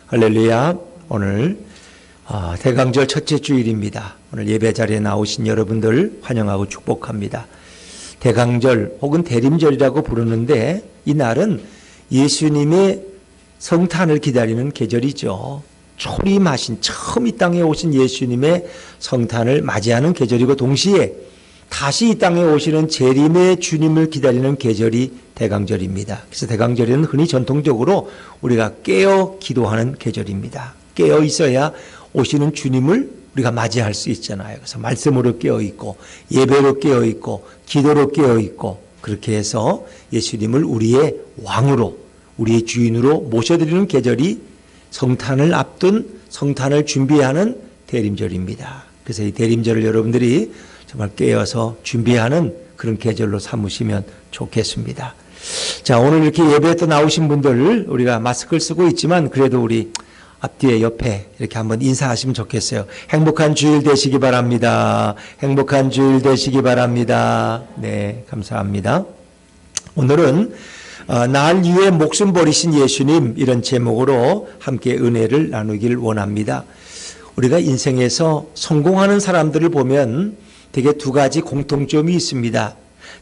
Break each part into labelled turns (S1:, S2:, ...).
S1: 할렐루야. 오늘 대강절 첫째 주일입니다. 오늘 예배 자리에 나오신 여러분들 환영하고 축복합니다. 대강절 혹은 대림절이라고 부르는데 이 날은 예수님의 성탄을 기다리는 계절이죠. 초림하신 처음 이 땅에 오신 예수님의 성탄을 맞이하는 계절이고 동시에 다시 이 땅에 오시는 재림의 주님을 기다리는 계절이 대강절입니다. 그래서 대강절에는 흔히 전통적으로 우리가 깨어 기도하는 계절입니다. 깨어 있어야 오시는 주님을 우리가 맞이할 수 있잖아요. 그래서 말씀으로 깨어 있고 예배로 깨어 있고 기도로 깨어 있고 그렇게 해서 예수님을 우리의 왕으로 우리의 주인으로 모셔드리는 계절이 성탄을 앞둔 성탄을 준비하는 대림절입니다. 그래서 이 대림절을 여러분들이 정말 깨어서 준비하는 그런 계절로 삼으시면 좋겠습니다. 자, 오늘 이렇게 예배에 또 나오신 분들 우리가 마스크를 쓰고 있지만 그래도 우리 앞뒤에 옆에 이렇게 한번 인사하시면 좋겠어요. 행복한 주일 되시기 바랍니다. 행복한 주일 되시기 바랍니다. 네, 감사합니다. 오늘은 날 위해 목숨 버리신 예수님 이런 제목으로 함께 은혜를 나누길 원합니다. 우리가 인생에서 성공하는 사람들을 보면 되게 두 가지 공통점이 있습니다.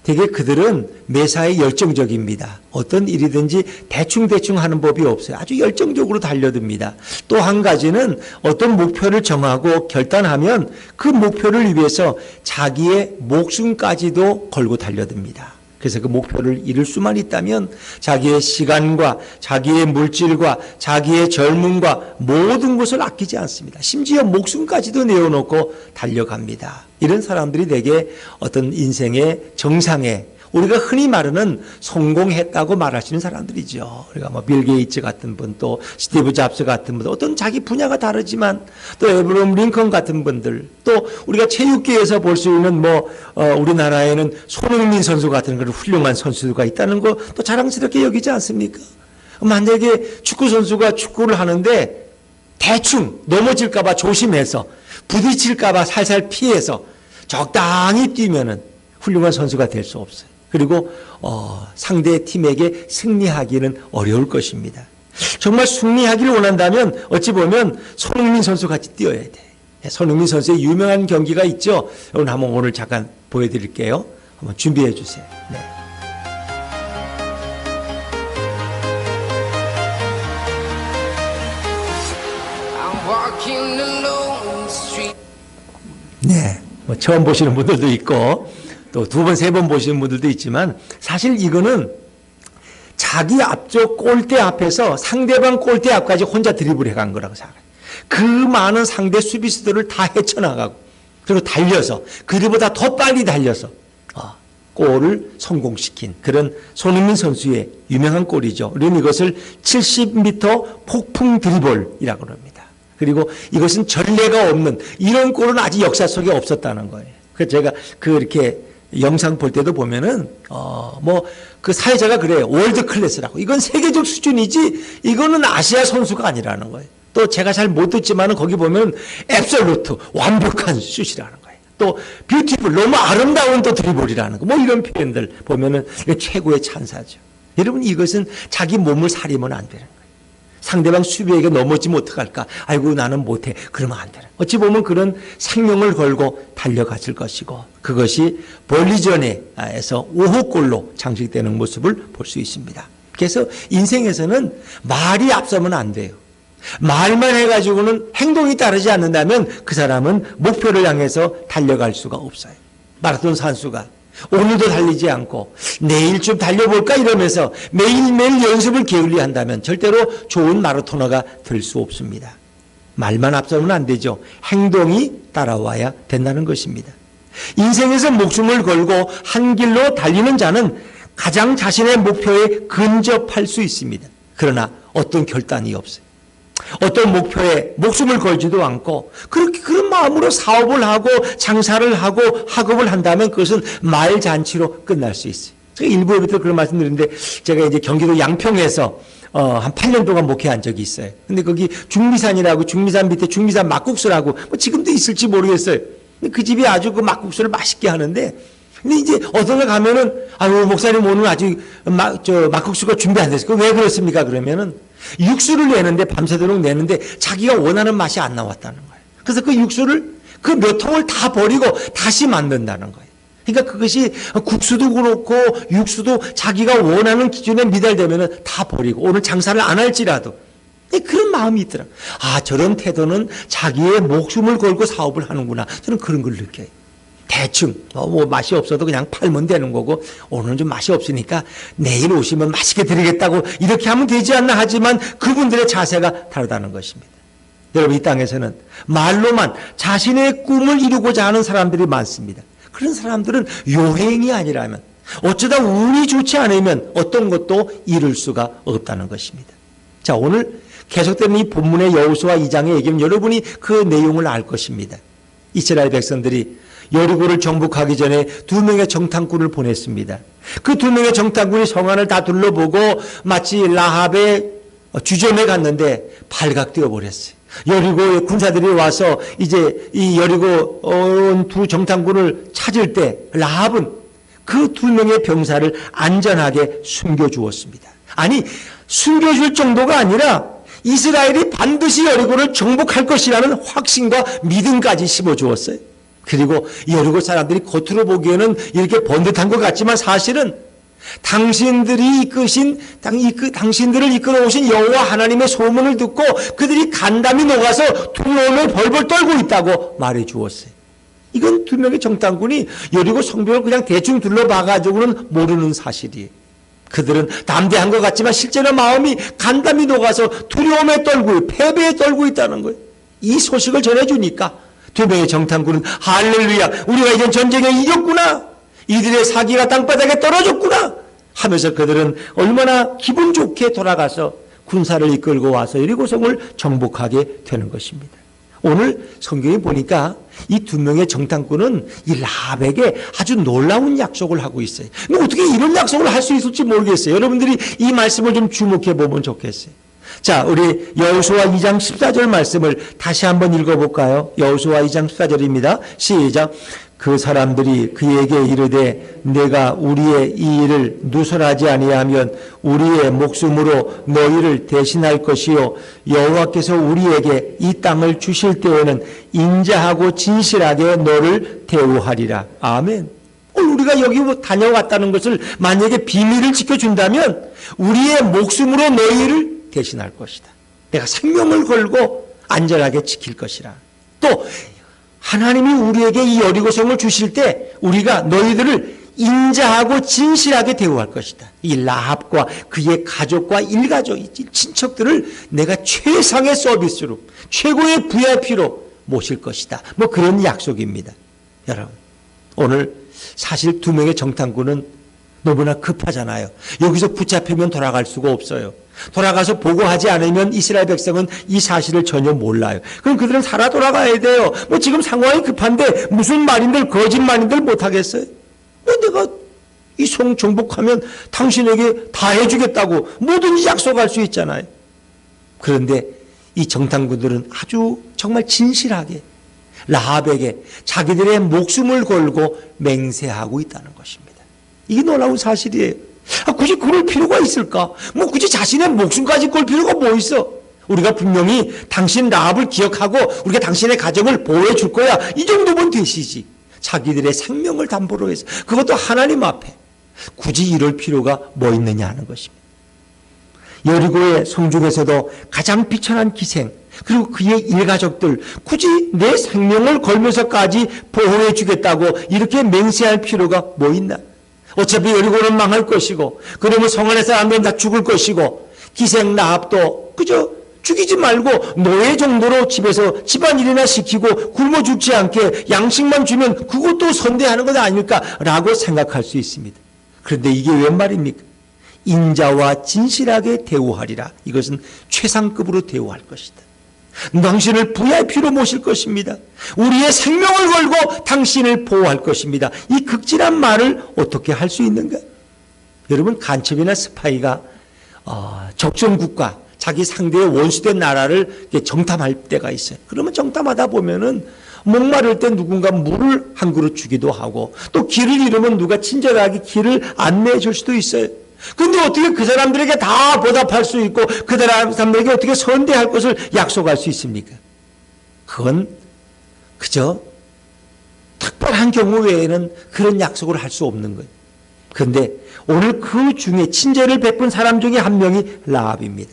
S1: 되게 그들은 매사에 열정적입니다. 어떤 일이든지 대충대충 하는 법이 없어요. 아주 열정적으로 달려듭니다. 또 한 가지는 어떤 목표를 정하고 결단하면 그 목표를 위해서 자기의 목숨까지도 걸고 달려듭니다. 그래서 그 목표를 이룰 수만 있다면 자기의 시간과 자기의 물질과 자기의 젊음과 모든 것을 아끼지 않습니다. 심지어 목숨까지도 내어놓고 달려갑니다. 이런 사람들이 되게 어떤 인생의 정상에 우리가 흔히 말하는 성공했다고 말할 수 있는 사람들이죠. 우리가 뭐 빌 게이츠 같은 분, 또 스티브 잡스 같은 분, 어떤 자기 분야가 다르지만 또 에브라임 링컨 같은 분들, 또 우리가 체육계에서 볼 수 있는 우리나라에는 손흥민 선수 같은 그런 훌륭한 선수가 있다는 거 또 자랑스럽게 여기지 않습니까? 만약에 축구 선수가 축구를 하는데 대충 넘어질까봐 조심해서 부딪힐까봐 살살 피해서 적당히 뛰면은 훌륭한 선수가 될 수 없어요. 그리고 상대 팀에게 승리하기는 어려울 것입니다. 정말 승리하기를 원한다면 어찌 보면 손흥민 선수 같이 뛰어야 돼. 손흥민 선수의 유명한 경기가 있죠. 오늘 잠깐 보여드릴게요. 한번 준비해 주세요. 네. 네, 처음 보시는 분들도 있고 또 두 번, 세 번 보시는 분들도 있지만 사실 이거는 자기 앞쪽 골대 앞에서 상대방 골대 앞까지 혼자 드리블 해간 거라고 생각해요. 그 많은 상대 수비수들을 다 헤쳐나가고 그리고 달려서 그들보다 더 빨리 달려서 골을 성공시킨 그런 손흥민 선수의 유명한 골이죠. 우리는 이것을 70m 폭풍 드리블이라고 합니다. 그리고 이것은 전례가 없는 이런 골은 아직 역사 속에 없었다는 거예요. 그래서 제가 이렇게 영상 볼 때도 보면은 그 사회자가 그래요. 월드 클래스라고. 이건 세계적 수준이지 이거는 아시아 선수가 아니라는 거예요. 또 제가 잘 못 듣지만은 거기 보면 앱솔루트 완벽한 슛이라는 거예요. 또 뷰티풀 너무 아름다운 또 드리블이라는 거. 이런 표현들 보면은 최고의 찬사죠. 여러분 이것은 자기 몸을 사리면 안 되는 거예요. 상대방 수비에게 넘어지면 어떡할까? 아이고 나는 못해. 그러면 안 되는. 어찌 보면 그런 생명을 걸고 달려갔을 것이고 그것이 볼리전에서 5호골로 장식되는 모습을 볼 수 있습니다. 그래서 인생에서는 말이 앞서면 안 돼요. 말만 해가지고는 행동이 따르지 않는다면 그 사람은 목표를 향해서 달려갈 수가 없어요. 마라톤 선수가 오늘도 달리지 않고 내일 좀 달려볼까 이러면서 매일매일 연습을 게을리한다면 절대로 좋은 마라토너가 될 수 없습니다. 말만 앞서면 안 되죠. 행동이 따라와야 된다는 것입니다. 인생에서 목숨을 걸고 한 길로 달리는 자는 가장 자신의 목표에 근접할 수 있습니다. 그러나 어떤 결단이 없어요. 어떤 목표에 목숨을 걸지도 않고 그런 마음으로 사업을 하고 장사를 하고 학업을 한다면 그것은 말잔치로 끝날 수 있어요. 제가 일부에부터 그런 말씀 드리는데 제가 이제 경기도 양평에서 한 8년 동안 목회한 적이 있어요. 근데 거기 중미산이라고 중미산 밑에 중미산 막국수라고 지금도 있을지 모르겠어요. 근데 그 집이 아주 그 막국수를 맛있게 하는데 근데 이제 어떤 데 가면은 아유 목사님 오늘 아직 막국수가 준비 안 됐어요. 왜 그렇습니까? 그러면은 육수를 내는데 밤새도록 내는데 자기가 원하는 맛이 안 나왔다는 거예요. 그래서 그 육수를 그 몇 통을 다 버리고 다시 만든다는 거예요. 그러니까 그것이 국수도 그렇고 육수도 자기가 원하는 기준에 미달되면 다 버리고 오늘 장사를 안 할지라도 그런 마음이 있더라. 아, 저런 태도는 자기의 목숨을 걸고 사업을 하는구나. 저는 그런 걸 느껴요. 대충 뭐 맛이 없어도 그냥 팔면 되는 거고 오늘은 좀 맛이 없으니까 내일 오시면 맛있게 드리겠다고 이렇게 하면 되지 않나 하지만 그분들의 자세가 다르다는 것입니다. 여러분, 이 땅에서는 말로만 자신의 꿈을 이루고자 하는 사람들이 많습니다. 그런 사람들은 요행이 아니라면 어쩌다 운이 좋지 않으면 어떤 것도 이룰 수가 없다는 것입니다. 자, 오늘 계속되는 이 본문의 여호수아 2장의 얘기는 여러분이 그 내용을 알 것입니다. 이스라엘 백성들이 여리고를 정복하기 전에 2명의 정탐꾼을 보냈습니다. 그 2명의 정탐꾼이 성안을 다 둘러보고 마치 라합의 주점에 갔는데 발각되어 버렸어요. 여리고의 군사들이 와서 이제 이 여리고 온 2 정탐꾼을 찾을 때 라합은 그 2명의 병사를 안전하게 숨겨주었습니다. 아니, 숨겨줄 정도가 아니라 이스라엘이 반드시 여리고를 정복할 것이라는 확신과 믿음까지 심어주었어요. 그리고 여리고 사람들이 겉으로 보기에는 이렇게 번듯한 것 같지만 사실은 당신들을 이끌어 오신 여호와 하나님의 소문을 듣고 그들이 간담이 녹아서 두려움에 벌벌 떨고 있다고 말해 주었어요. 이건 2명의 정탐꾼이 여리고 성벽을 그냥 대충 둘러봐가지고는 모르는 사실이에요. 그들은 담대한 것 같지만 실제로 마음이 간담이 녹아서 두려움에 떨고 패배에 떨고 있다는 거예요. 이 소식을 전해주니까 2명의 정탐꾼은 할렐루야, 우리가 이젠 전쟁에 이겼구나, 이들의 사기가 땅바닥에 떨어졌구나 하면서 그들은 얼마나 기분 좋게 돌아가서 군사를 이끌고 와서 여리고성을 정복하게 되는 것입니다. 오늘 성경에 보니까 이 2명의 정탐꾼은 이 라합에게 아주 놀라운 약속을 하고 있어요. 어떻게 이런 약속을 할 수 있을지 모르겠어요. 여러분들이 이 말씀을 좀 주목해 보면 좋겠어요. 자, 우리 여호수아 2장 14절 말씀을 다시 한번 읽어볼까요? 여호수아 2장 14절입니다. 시작. 그 사람들이 그에게 이르되 내가 우리의 이 일을 누설하지 아니하면 우리의 목숨으로 너희를 대신할 것이요 여호와께서 우리에게 이 땅을 주실 때에는 인자하고 진실하게 너를 대우하리라. 아멘. 우리가 여기 다녀왔다는 것을 만약에 비밀을 지켜준다면 우리의 목숨으로 너희를 대신할 것이다. 내가 생명을 걸고 안전하게 지킬 것이라. 또 하나님이 우리에게 이 여리고성을 주실 때 우리가 너희들을 인자하고 진실하게 대우할 것이다. 이 라합과 그의 가족과 일가족, 친척들을 내가 최상의 서비스로 최고의 VIP로 모실 것이다. 뭐 그런 약속입니다. 여러분, 오늘 사실 2명의 정탐꾼은 너무나 급하잖아요. 여기서 붙잡히면 돌아갈 수가 없어요. 돌아가서 보고하지 않으면 이스라엘 백성은 이 사실을 전혀 몰라요. 그럼 그들은 살아 돌아가야 돼요. 뭐 지금 상황이 급한데 무슨 말인들 거짓말인들 못하겠어요? 내가 이 성 정복하면 당신에게 다 해주겠다고 뭐든지 약속할 수 있잖아요. 그런데 이 정탐꾼들은 아주 정말 진실하게 라합에게 자기들의 목숨을 걸고 맹세하고 있다는 것입니다. 이게 놀라운 사실이에요. 굳이 그럴 필요가 있을까? 뭐 굳이 자신의 목숨까지 걸 필요가 뭐 있어? 우리가 분명히 당신 라합을 기억하고 우리가 당신의 가정을 보호해 줄 거야. 이 정도면 되시지. 자기들의 생명을 담보로 해서 그것도 하나님 앞에 굳이 이럴 필요가 뭐 있느냐 하는 것입니다. 여리고의 성 중에서도 가장 비천한 기생 그리고 그의 일가족들 굳이 내 생명을 걸면서까지 보호해 주겠다고 이렇게 맹세할 필요가 뭐 있나? 어차피 여리고는 망할 것이고 그러면 성 안의 사람들은 다 죽을 것이고 기생 라합도 그저 죽이지 말고 노예 정도로 집에서 집안일이나 시키고 굶어 죽지 않게 양식만 주면 그것도 선대하는 것 아닐까라고 생각할 수 있습니다. 그런데 이게 웬 말입니까? 인자와 진실하게 대우하리라. 이것은 최상급으로 대우할 것이다. 당신을 VIP로 모실 것입니다. 우리의 생명을 걸고 당신을 보호할 것입니다. 이 극진한 말을 어떻게 할 수 있는가? 여러분, 간첩이나 스파이가 적정국가, 자기 상대의 원수된 나라를 정탐할 때가 있어요. 그러면 정탐하다 보면은 목마를 때 누군가 물을 한 그릇 주기도 하고 또 길을 잃으면 누가 친절하게 길을 안내해 줄 수도 있어요. 근데 어떻게 그 사람들에게 다 보답할 수 있고 그 사람들에게 어떻게 선대할 것을 약속할 수 있습니까? 그건 그저 특별한 경우 외에는 그런 약속을 할 수 없는 거예요. 그런데 오늘 그 중에 친절을 베푼 사람 중에 한 명이 라합입니다.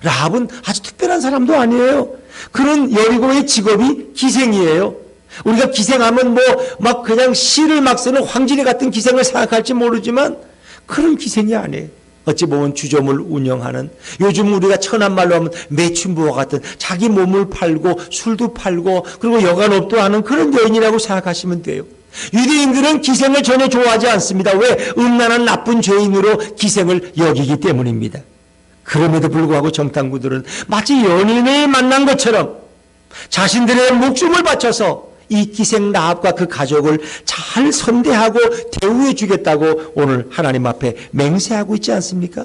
S1: 라합은 아주 특별한 사람도 아니에요. 그런 여리고의 직업이 기생이에요. 우리가 기생하면 막 그냥 시를 막 쓰는 황진이 같은 기생을 생각할지 모르지만 그런 기생이 아니에요. 어찌 보면 주점을 운영하는, 요즘 우리가 천한 말로 하면 매춘부와 같은 자기 몸을 팔고 술도 팔고 그리고 여간업도 하는 그런 여인이라고 생각하시면 돼요. 유대인들은 기생을 전혀 좋아하지 않습니다. 왜? 음란한 나쁜 죄인으로 기생을 여기기 때문입니다. 그럼에도 불구하고 정탐구들은 마치 연인을 만난 것처럼 자신들의 목숨을 바쳐서 이 기생 라합과 그 가족을 잘 선대하고 대우해 주겠다고 오늘 하나님 앞에 맹세하고 있지 않습니까?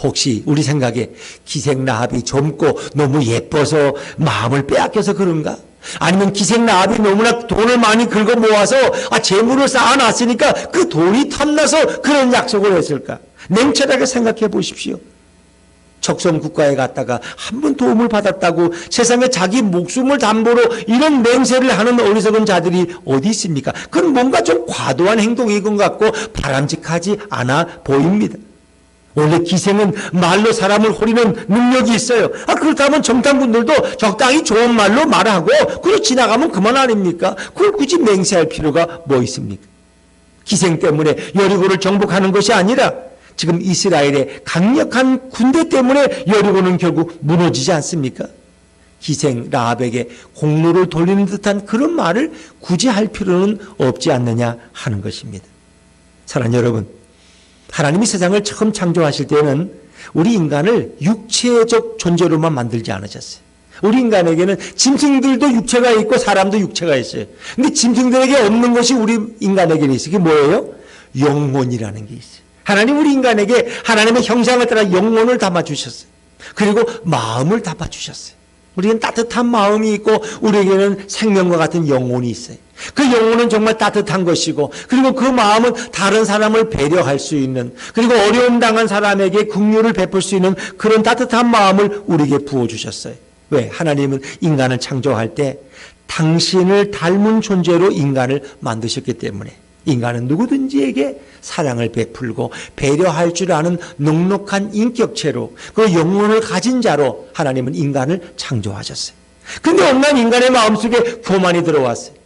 S1: 혹시 우리 생각에 기생 라합이 젊고 너무 예뻐서 마음을 빼앗겨서 그런가? 아니면 기생 라합이 너무나 돈을 많이 긁어 모아서 재물을 쌓아놨으니까 그 돈이 탐나서 그런 약속을 했을까? 냉철하게 생각해 보십시오. 적성 국가에 갔다가 한 번 도움을 받았다고 세상에 자기 목숨을 담보로 이런 맹세를 하는 어리석은 자들이 어디 있습니까? 그건 뭔가 좀 과도한 행동인 것 같고 바람직하지 않아 보입니다. 원래 기생은 말로 사람을 호리는 능력이 있어요. 그렇다면 정탐꾼들도 적당히 좋은 말로 말하고 그리고 지나가면 그만 아닙니까? 그걸 굳이 맹세할 필요가 뭐 있습니까? 기생 때문에 여리고를 정복하는 것이 아니라 지금 이스라엘의 강력한 군대 때문에 여리고는 결국 무너지지 않습니까? 기생 라합에게 공로를 돌리는 듯한 그런 말을 굳이 할 필요는 없지 않느냐 하는 것입니다. 사랑하는 여러분, 하나님이 세상을 처음 창조하실 때는 우리 인간을 육체적 존재로만 만들지 않으셨어요. 우리 인간에게는 짐승들도 육체가 있고 사람도 육체가 있어요. 근데 짐승들에게 없는 것이 우리 인간에게는 있어요. 그게 뭐예요? 영혼이라는 게 있어요. 하나님 우리 인간에게 하나님의 형상을 따라 영혼을 담아주셨어요. 그리고 마음을 담아주셨어요. 우리는 따뜻한 마음이 있고 우리에게는 생명과 같은 영혼이 있어요. 그 영혼은 정말 따뜻한 것이고 그리고 그 마음은 다른 사람을 배려할 수 있는, 그리고 어려움 당한 사람에게 긍휼을 베풀 수 있는 그런 따뜻한 마음을 우리에게 부어주셨어요. 왜? 하나님은 인간을 창조할 때 당신을 닮은 존재로 인간을 만드셨기 때문에 인간은 누구든지에게 사랑을 베풀고 배려할 줄 아는 넉넉한 인격체로 그 영혼을 가진 자로 하나님은 인간을 창조하셨어요. 그런데 어느 날 인간의 마음속에 교만이 들어왔어요.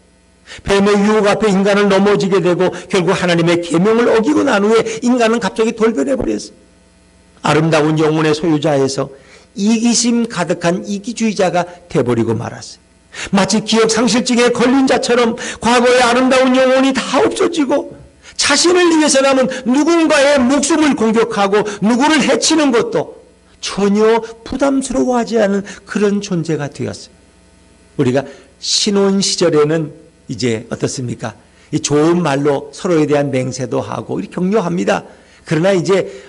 S1: 뱀의 유혹 앞에 인간을 넘어지게 되고 결국 하나님의 계명을 어기고 난 후에 인간은 갑자기 돌변해 버렸어요. 아름다운 영혼의 소유자에서 이기심 가득한 이기주의자가 돼버리고 말았어요. 마치 기억상실증에 걸린 자처럼 과거의 아름다운 영혼이 다 없어지고 자신을 위해서라면 누군가의 목숨을 공격하고 누구를 해치는 것도 전혀 부담스러워하지 않은 그런 존재가 되었어요. 우리가 신혼 시절에는 이제 어떻습니까? 이 좋은 말로 서로에 대한 맹세도 하고 이렇게 격려합니다. 그러나 이제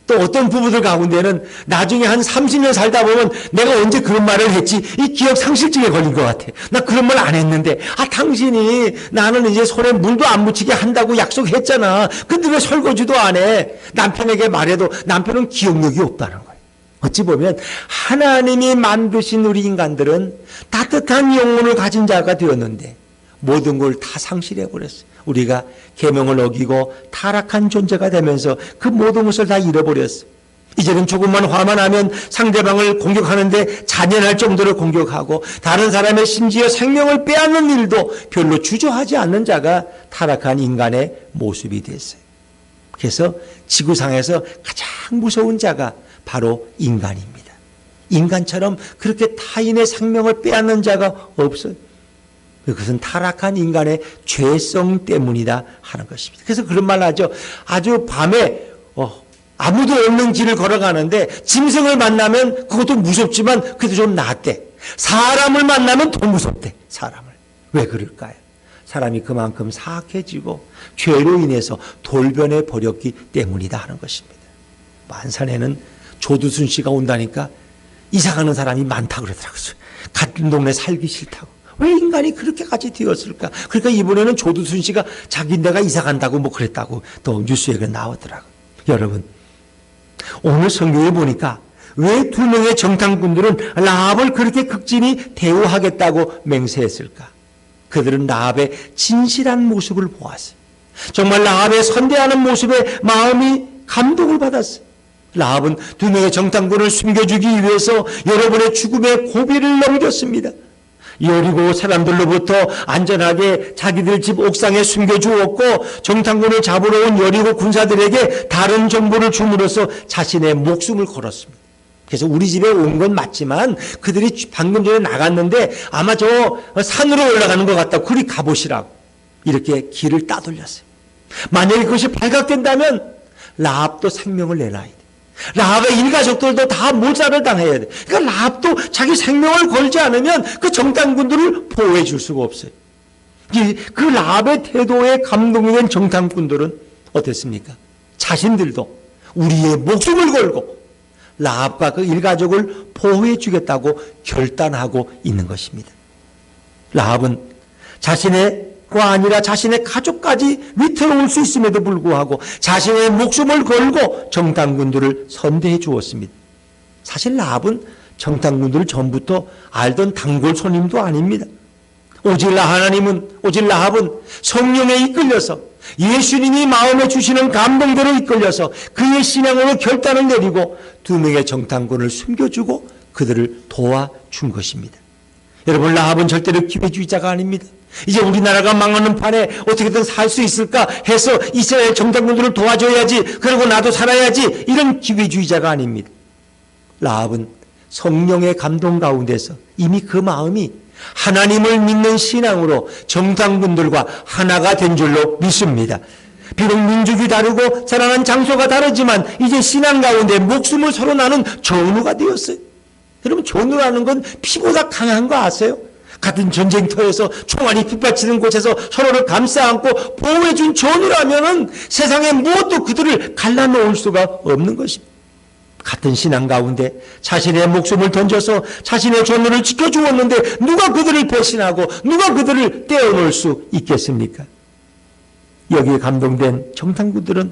S1: 또 어떤 부부들 가운데는 나중에 한 30년 살다 보면 내가 언제 그런 말을 했지? 이 기억 상실증에 걸린 것 같아. 나 그런 말 안 했는데. 당신이 나는 이제 손에 물도 안 묻히게 한다고 약속했잖아. 근데 왜 설거지도 안 해? 남편에게 말해도 남편은 기억력이 없다는 거예요. 어찌 보면 하나님이 만드신 우리 인간들은 따뜻한 영혼을 가진 자가 되었는데 모든 걸 다 상실해버렸어요. 우리가 계명을 어기고 타락한 존재가 되면서 그 모든 것을 다 잃어버렸어요. 이제는 조금만 화만 하면 상대방을 공격하는데 잔인할 정도로 공격하고 다른 사람의 심지어 생명을 빼앗는 일도 별로 주저하지 않는 자가 타락한 인간의 모습이 됐어요. 그래서 지구상에서 가장 무서운 자가 바로 인간입니다. 인간처럼 그렇게 타인의 생명을 빼앗는 자가 없어요. 그것은 타락한 인간의 죄성 때문이다 하는 것입니다. 그래서 그런 말 하죠. 아주 밤에 아무도 없는 길을 걸어가는데 짐승을 만나면 그것도 무섭지만 그래도 좀 낫대. 사람을 만나면 더 무섭대. 사람을. 왜 그럴까요? 사람이 그만큼 사악해지고 죄로 인해서 돌변해 버렸기 때문이다 하는 것입니다. 만산에는 조두순 씨가 온다니까 이사가는 사람이 많다 그러더라고요. 같은 동네 살기 싫다고. 왜 인간이 그렇게까지 되었을까? 그러니까 이번에는 조두순 씨가 자기 내가 이사 간다고 뭐 그랬다고 또 뉴스에 나오더라고. 여러분, 오늘 성경에 보니까 왜 두 명의 정탐꾼들은 라합을 그렇게 극진히 대우하겠다고 맹세했을까? 그들은 라합의 진실한 모습을 보았어요. 정말 라합의 선대하는 모습에 마음이 감동을 받았어요. 라합은 두 명의 정탐꾼을 숨겨주기 위해서 여러분의 죽음의 고비를 넘겼습니다. 여리고 사람들로부터 안전하게 자기들 집 옥상에 숨겨주었고, 정탐꾼을 잡으러 온 여리고 군사들에게 다른 정보를 줌으로써 자신의 목숨을 걸었습니다. 그래서 우리 집에 온 건 맞지만 그들이 방금 전에 나갔는데 아마 저 산으로 올라가는 것 같다, 그리 가보시라고 이렇게 길을 따돌렸어요. 만약에 그것이 발각된다면 라합도 생명을 내놔야 돼. 라합의 일가족들도 다 몰살을 당해야 돼. 그러니까 라합도 자기 생명을 걸지 않으면 그 정탐꾼들을 보호해 줄 수가 없어요. 그 라합의 태도에 감동이 된 정탐꾼들은 어땠습니까? 자신들도 우리의 목숨을 걸고 라합과 그 일가족을 보호해 주겠다고 결단하고 있는 것입니다. 라합은 자신의 과 아니라 자신의 가족까지 위태로울 수 있음에도 불구하고 자신의 목숨을 걸고 정탐꾼들을 선대해 주었습니다. 사실 라합은 정탐꾼들을 전부터 알던 단골 손님도 아닙니다. 오직 라합은 성령에 이끌려서 예수님이 마음에 주시는 감동대로 이끌려서 그의 신앙으로 결단을 내리고 두 명의 정탐꾼을 숨겨주고 그들을 도와준 것입니다. 여러분, 라합은 절대로 기회주의자가 아닙니다. 이제 우리나라가 망하는 판에 어떻게든 살 수 있을까 해서 이스라엘 정탐꾼들을 도와줘야지, 그리고 나도 살아야지, 이런 기회주의자가 아닙니다. 라합은 성령의 감동 가운데서 이미 그 마음이 하나님을 믿는 신앙으로 정탐꾼들과 하나가 된 줄로 믿습니다. 비록 민족이 다르고 자라난 장소가 다르지만 이제 신앙 가운데 목숨을 서로 나눈 전우가 되었어요. 여러분, 전우라는 건 피보다 강한 거 아세요? 같은 전쟁터에서 총알이 빗받치는 곳에서 서로를 감싸 안고 보호해준 전우라면은 세상에 무엇도 그들을 갈라놓을 수가 없는 것입니다. 같은 신앙 가운데 자신의 목숨을 던져서 자신의 전우를 지켜주었는데 누가 그들을 배신하고 누가 그들을 떼어놓을 수 있겠습니까? 여기에 감동된 정탐꾼들은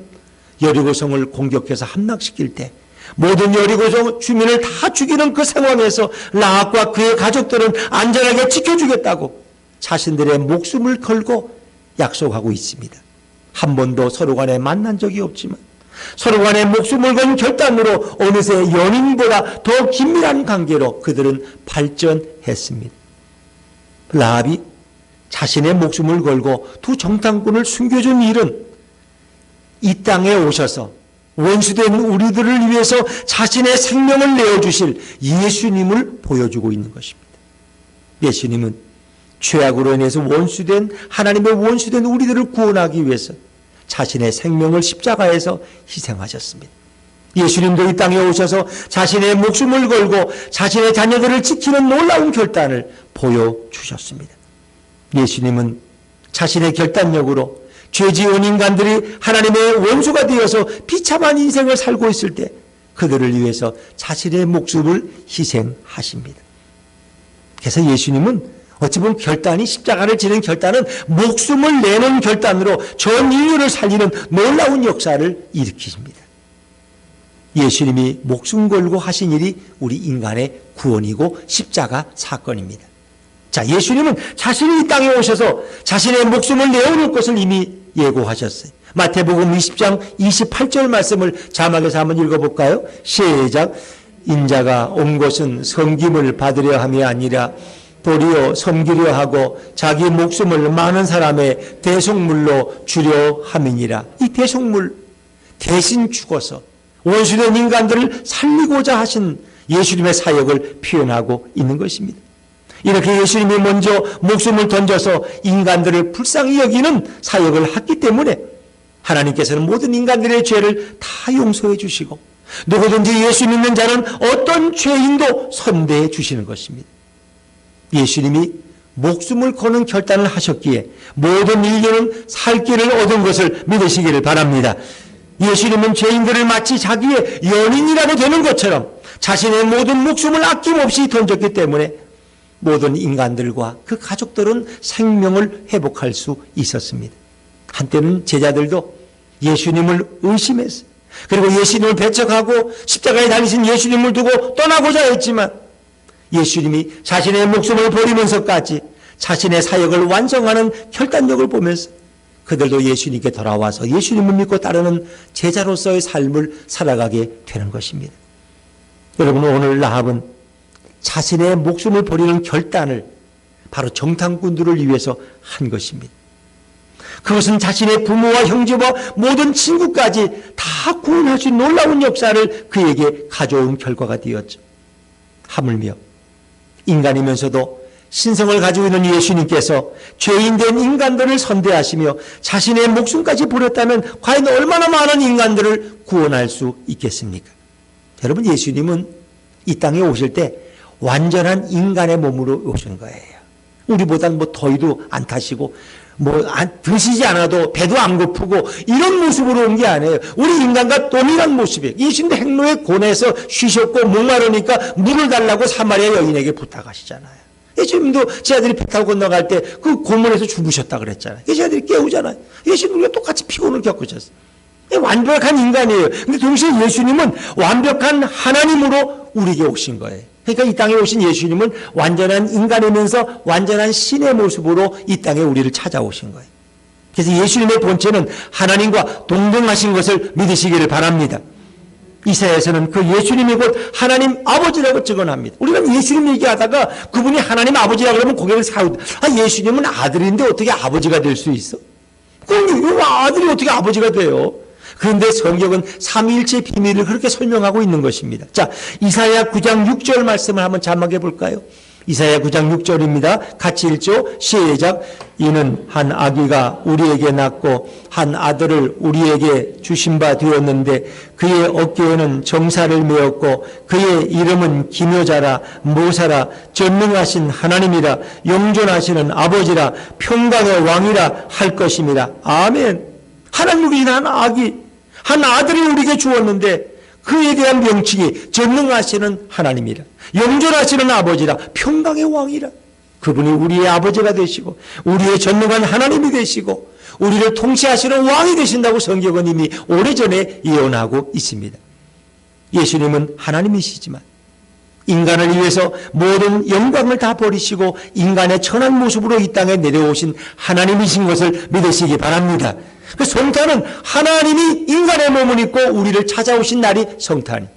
S1: 여리고성을 공격해서 함락시킬 때 모든 여리고성 주민을 다 죽이는 그 상황에서 라합과 그의 가족들은 안전하게 지켜주겠다고 자신들의 목숨을 걸고 약속하고 있습니다. 한 번도 서로 간에 만난 적이 없지만 서로 간에 목숨을 건 결단으로 어느새 연인보다 더 긴밀한 관계로 그들은 발전했습니다. 라합이 자신의 목숨을 걸고 두 정탐꾼을 숨겨준 일은 이 땅에 오셔서 원수된 우리들을 위해서 자신의 생명을 내어주실 예수님을 보여주고 있는 것입니다. 예수님은 죄악으로 인해서 하나님의 원수된 우리들을 구원하기 위해서 자신의 생명을 십자가에서 희생하셨습니다. 예수님도 이 땅에 오셔서 자신의 목숨을 걸고 자신의 자녀들을 지키는 놀라운 결단을 보여주셨습니다. 예수님은 자신의 결단력으로 죄지은 인간들이 하나님의 원수가 되어서 비참한 인생을 살고 있을 때 그들을 위해서 자신의 목숨을 희생하십니다. 그래서 예수님은 어찌 보면 결단이, 십자가를 지는 결단은 목숨을 내는 결단으로 전 인류를 살리는 놀라운 역사를 일으키십니다. 예수님이 목숨 걸고 하신 일이 우리 인간의 구원이고 십자가 사건입니다. 자, 예수님은 자신이 이 땅에 오셔서 자신의 목숨을 내어놓을 것을 이미 예고하셨어요. 마태복음 20장 28절 말씀을 자막에서 한번 읽어볼까요? 시작. 인자가 온 것은 섬김을 받으려 함이 아니라 도리어 섬기려 하고 자기 목숨을 많은 사람의 대속물로 주려 함이니라. 이 대속물, 대신 죽어서 원수된 인간들을 살리고자 하신 예수님의 사역을 표현하고 있는 것입니다. 이렇게 예수님이 먼저 목숨을 던져서 인간들을 불쌍히 여기는 사역을 했기 때문에 하나님께서는 모든 인간들의 죄를 다 용서해 주시고 누구든지 예수 믿는 자는 어떤 죄인도 선대해 주시는 것입니다. 예수님이 목숨을 거는 결단을 하셨기에 모든 인류는 살 길을 얻은 것을 믿으시기를 바랍니다. 예수님은 죄인들을 마치 자기의 연인이라도 되는 것처럼 자신의 모든 목숨을 아낌없이 던졌기 때문에 모든 인간들과 그 가족들은 생명을 회복할 수 있었습니다. 한때는 제자들도 예수님을 의심했어요. 그리고 예수님을 배척하고 십자가에 달리신 예수님을 두고 떠나고자 했지만 예수님이 자신의 목숨을 버리면서까지 자신의 사역을 완성하는 결단력을 보면서 그들도 예수님께 돌아와서 예수님을 믿고 따르는 제자로서의 삶을 살아가게 되는 것입니다. 여러분, 오늘 라합은 자신의 목숨을 버리는 결단을 바로 정탐꾼들을 위해서 한 것입니다. 그것은 자신의 부모와 형제와 모든 친구까지 다 구원할 수 있는 놀라운 역사를 그에게 가져온 결과가 되었죠. 하물며 인간이면서도 신성을 가지고 있는 예수님께서 죄인된 인간들을 선대하시며 자신의 목숨까지 버렸다면 과연 얼마나 많은 인간들을 구원할 수 있겠습니까? 여러분, 예수님은 이 땅에 오실 때 완전한 인간의 몸으로 오신 거예요. 우리보단 더위도 안 타시고 드시지 않아도 배도 안 고프고 이런 모습으로 온 게 아니에요. 우리 인간과 동일한 모습이에요. 예수님도 행로에 곤해서 쉬셨고 목마르니까 물을 달라고 사마리아 여인에게 부탁하시잖아요. 예수님도 제 아들이 배 타고 건너갈 때 그 고문에서 죽으셨다 그랬잖아요. 제 아들이 깨우잖아요. 예수님과 똑같이 피곤을 겪으셨어요. 완벽한 인간이에요. 근데 동시에 예수님은 완벽한 하나님으로 우리에게 오신 거예요. 그러니까 이 땅에 오신 예수님은 완전한 인간이면서 완전한 신의 모습으로 이 땅에 우리를 찾아오신 거예요. 그래서 예수님의 본체는 하나님과 동등하신 것을 믿으시기를 바랍니다. 이사야에서는 그 예수님이 곧 하나님 아버지라고 증언합니다. 우리가 예수님 얘기하다가 그분이 하나님 아버지라고 그러면 고개를 사우다. 예수님은 아들인데 어떻게 아버지가 될 수 있어? 그럼 아들이 어떻게 아버지가 돼요? 그런데 성경은 삼위일체의 비밀을 그렇게 설명하고 있는 것입니다. 자, 이사야 9장 6절 말씀을 한번 자막해 볼까요? 이사야 9장 6절입니다. 같이 읽죠. 시작. 이는 한 아기가 우리에게 낳고 한 아들을 우리에게 주신 바 되었는데 그의 어깨에는 정사를 메었고 그의 이름은 기묘자라 모사라 전능하신 하나님이라 영존하시는 아버지라 평강의 왕이라 할 것입니다. 아멘. 하나님을 위한 한 아기, 한 아들을 우리에게 주었는데 그에 대한 명칭이 전능하시는 하나님이라 영존하시는 아버지라 평강의 왕이라. 그분이 우리의 아버지가 되시고 우리의 전능한 하나님이 되시고 우리를 통치하시는 왕이 되신다고 성경은 이미 오래전에 예언하고 있습니다. 예수님은 하나님이시지만 인간을 위해서 모든 영광을 다 버리시고 인간의 천한 모습으로 이 땅에 내려오신 하나님이신 것을 믿으시기 바랍니다. 그 성탄은 하나님이 인간의 몸을 입고 우리를 찾아오신 날이 성탄이.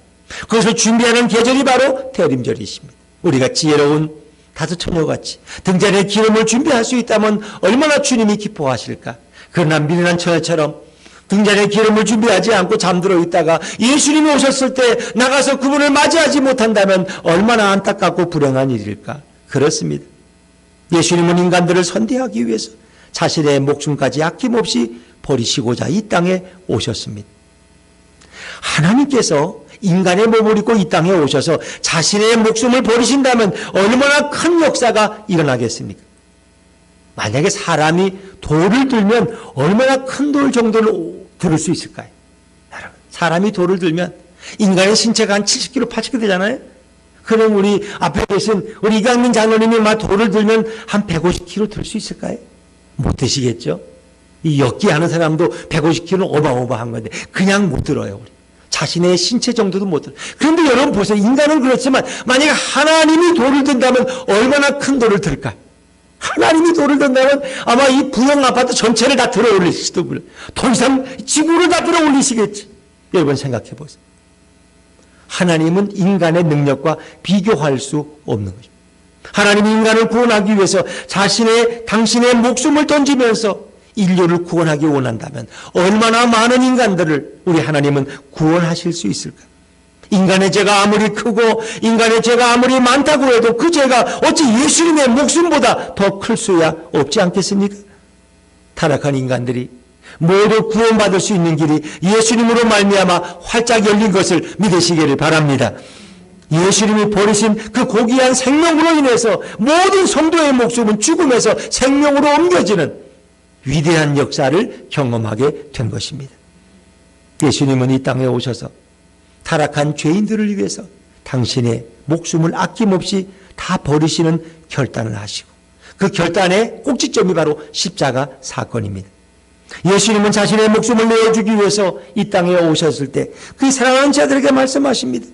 S1: 그것을 준비하는 계절이 바로 대림절이십니다. 우리가 지혜로운 다섯 처녀같이 등잔에 기름을 준비할 수 있다면 얼마나 주님이 기뻐하실까. 그러나 미련한 처녀처럼 등잔에 기름을 준비하지 않고 잠들어 있다가 예수님이 오셨을 때 나가서 그분을 맞이하지 못한다면 얼마나 안타깝고 불행한 일일까. 그렇습니다. 예수님은 인간들을 선대하기 위해서 자신의 목숨까지 아낌없이 버리시고자 이 땅에 오셨습니다. 하나님께서 인간의 몸을 입고 이 땅에 오셔서 자신의 목숨을 버리신다면 얼마나 큰 역사가 일어나겠습니까? 만약에 사람이 돌을 들면 얼마나 큰 돌 정도를 들을 수 있을까요? 여러분, 사람이 돌을 들면 인간의 신체가 한 70kg, 80kg 되잖아요? 그럼 우리 앞에 계신 우리 이강민 장로님이 막 돌을 들면 한 150kg 들 수 있을까요? 못 드시겠죠? 이 엮기하는 사람도 150kg는 어마어마한 건데 그냥 못 들어요. 우리. 자신의 신체 정도도 못 들어요. 그런데 여러분 보세요. 인간은 그렇지만 만약에 하나님이 돌을 든다면 얼마나 큰 돌을 들까? 하나님이 돌을 든다면 아마 이 부영 아파트 전체를 다 들어 올리시도 몰라요. 더 이상 지구를 다 들어 올리시겠지. 여러분 생각해 보세요. 하나님은 인간의 능력과 비교할 수 없는 것입니다. 하나님이 인간을 구원하기 위해서 당신의 목숨을 던지면서 인류를 구원하기 원한다면 얼마나 많은 인간들을 우리 하나님은 구원하실 수 있을까? 인간의 죄가 아무리 크고 인간의 죄가 아무리 많다고 해도 그 죄가 어찌 예수님의 목숨보다 더 클 수야 없지 않겠습니까? 타락한 인간들이 모두 구원받을 수 있는 길이 예수님으로 말미암아 활짝 열린 것을 믿으시기를 바랍니다. 예수님이 버리신 그 고귀한 생명으로 인해서 모든 성도의 목숨은 죽음에서 생명으로 옮겨지는 위대한 역사를 경험하게 된 것입니다. 예수님은 이 땅에 오셔서 타락한 죄인들을 위해서 당신의 목숨을 아낌없이 다 버리시는 결단을 하시고 그 결단의 꼭지점이 바로 십자가 사건입니다. 예수님은 자신의 목숨을 내어주기 위해서 이 땅에 오셨을 때 그 사랑하는 자들에게 말씀하십니다.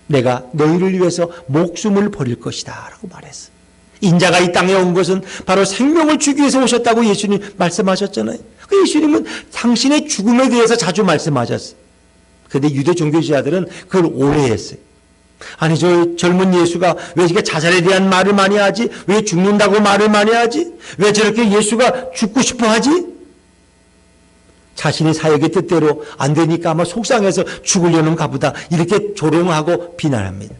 S1: 내가 너희를 위해서 목숨을 버릴 것이다 라고 말했어. 인자가 이 땅에 온 것은 바로 생명을 주기 위해서 오셨다고 예수님 말씀하셨잖아요. 그 예수님은 당신의 죽음에 대해서 자주 말씀하셨어요. 그런데 유대 종교주의자들은 그걸 오해했어요. 아니, 저 젊은 예수가 왜 이렇게 자살에 대한 말을 많이 하지? 왜 죽는다고 말을 많이 하지? 왜 저렇게 예수가 죽고 싶어 하지? 자신의 사역의 뜻대로 안 되니까 아마 속상해서 죽으려는가 보다 이렇게 조롱하고 비난합니다.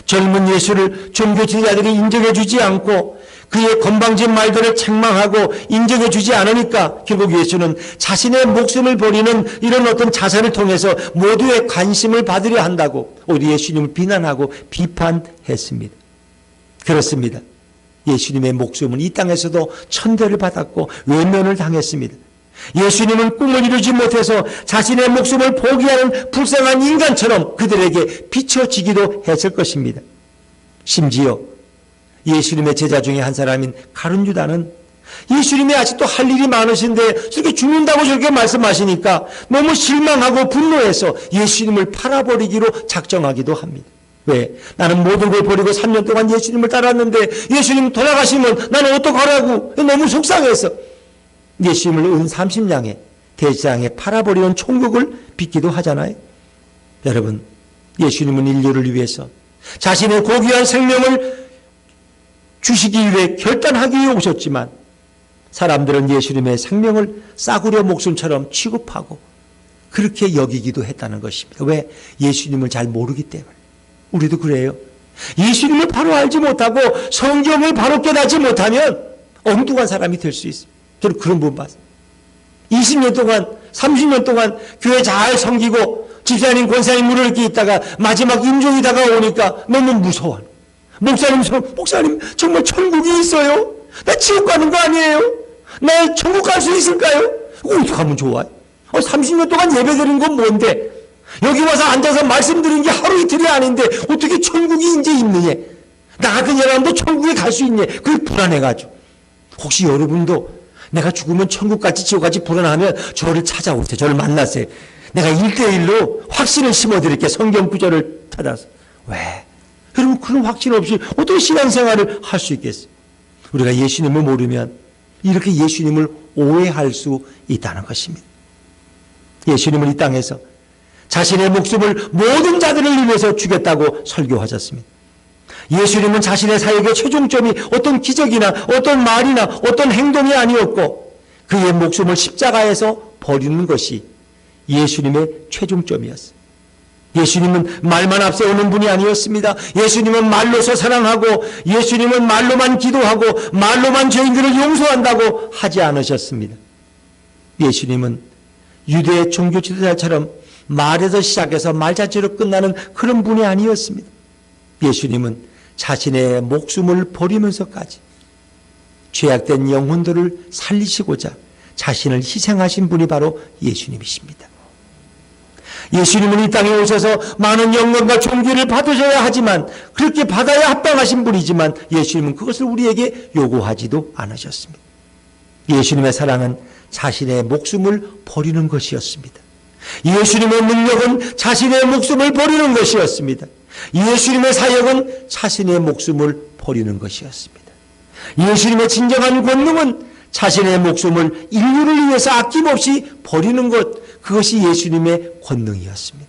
S1: 젊은 예수를 종교지도자들이 인정해 주지 않고 그의 건방진 말들을 책망하고 인정해 주지 않으니까 결국 예수는 자신의 목숨을 버리는 이런 어떤 자살을 통해서 모두의 관심을 받으려 한다고 우리 예수님을 비난하고 비판했습니다. 그렇습니다. 예수님의 목숨은 이 땅에서도 천대를 받았고 외면을 당했습니다. 예수님은 꿈을 이루지 못해서 자신의 목숨을 포기하는 불쌍한 인간처럼 그들에게 비춰지기도 했을 것입니다. 심지어 예수님의 제자 중에 한 사람인 가룟 유다는 예수님이 아직도 할 일이 많으신데 저렇게 죽는다고 저렇게 말씀하시니까 너무 실망하고 분노해서 예수님을 팔아버리기로 작정하기도 합니다. 왜? 나는 모든 걸 버리고 3년 동안 예수님을 따랐는데 예수님 돌아가시면 나는 어떡하라고 너무 속상해서 예수님을 은 30냥에 대장에 팔아버리는 총격을 빚기도 하잖아요. 여러분, 예수님은 인류를 위해서 자신의 고귀한 생명을 주시기 위해 결단하기 위해 오셨지만 사람들은 예수님의 생명을 싸구려 목숨처럼 취급하고 그렇게 여기기도 했다는 것입니다. 왜? 예수님을 잘 모르기 때문에. 우리도 그래요. 예수님을 바로 알지 못하고 성경을 바로 깨닫지 못하면 엉뚱한 사람이 될 수 있습니다. 저는 그런 분 봤어요. 20년 동안 30년 동안 교회 잘 섬기고 집사님 권사님 무르르게 있다가 마지막 임종이 다가오니까 너무 무서워. 목사님 정말 천국이 있어요? 나 지옥 가는 거 아니에요? 나 천국 갈 수 있을까요? 어떻게 하면 좋아요? 30년 동안 예배드린 건 뭔데? 여기 와서 앉아서 말씀드린 게 하루 이틀이 아닌데 어떻게 천국이 이제 있느냐? 나 같은 사람도 천국에 갈 수 있냐? 그게 불안해가지고. 혹시 여러분도 내가 죽으면 천국같이 지옥같이 불안하면 저를 찾아오세요. 저를 만나세요. 내가 1대1로 확신을 심어드릴게요. 성경 구절을 찾아서. 왜? 여러분 그런 확신 없이 어떻게 신앙생활을 할 수 있겠어요? 우리가 예수님을 모르면 이렇게 예수님을 오해할 수 있다는 것입니다. 예수님은 이 땅에서 자신의 목숨을 모든 자들을 위해서 주겠다고 설교하셨습니다. 예수님은 자신의 사역의 최종점이 어떤 기적이나 어떤 말이나 어떤 행동이 아니었고 그의 목숨을 십자가에서 버리는 것이 예수님의 최종점이었어요. 예수님은 말만 앞세우는 분이 아니었습니다. 예수님은 말로서 사랑하고 예수님은 말로만 기도하고 말로만 죄인들을 용서한다고 하지 않으셨습니다. 예수님은 유대 종교 지도자처럼 말에서 시작해서 말 자체로 끝나는 그런 분이 아니었습니다. 예수님은 자신의 목숨을 버리면서까지 죄악된 영혼들을 살리시고자 자신을 희생하신 분이 바로 예수님이십니다. 예수님은 이 땅에 오셔서 많은 영광과 존귀를 받으셔야 하지만 그렇게 받아야 합당하신 분이지만 예수님은 그것을 우리에게 요구하지도 않으셨습니다. 예수님의 사랑은 자신의 목숨을 버리는 것이었습니다. 예수님의 능력은 자신의 목숨을 버리는 것이었습니다. 예수님의 사역은 자신의 목숨을 버리는 것이었습니다. 예수님의 진정한 권능은 자신의 목숨을 인류를 위해서 아낌없이 버리는 것, 그것이 예수님의 권능이었습니다.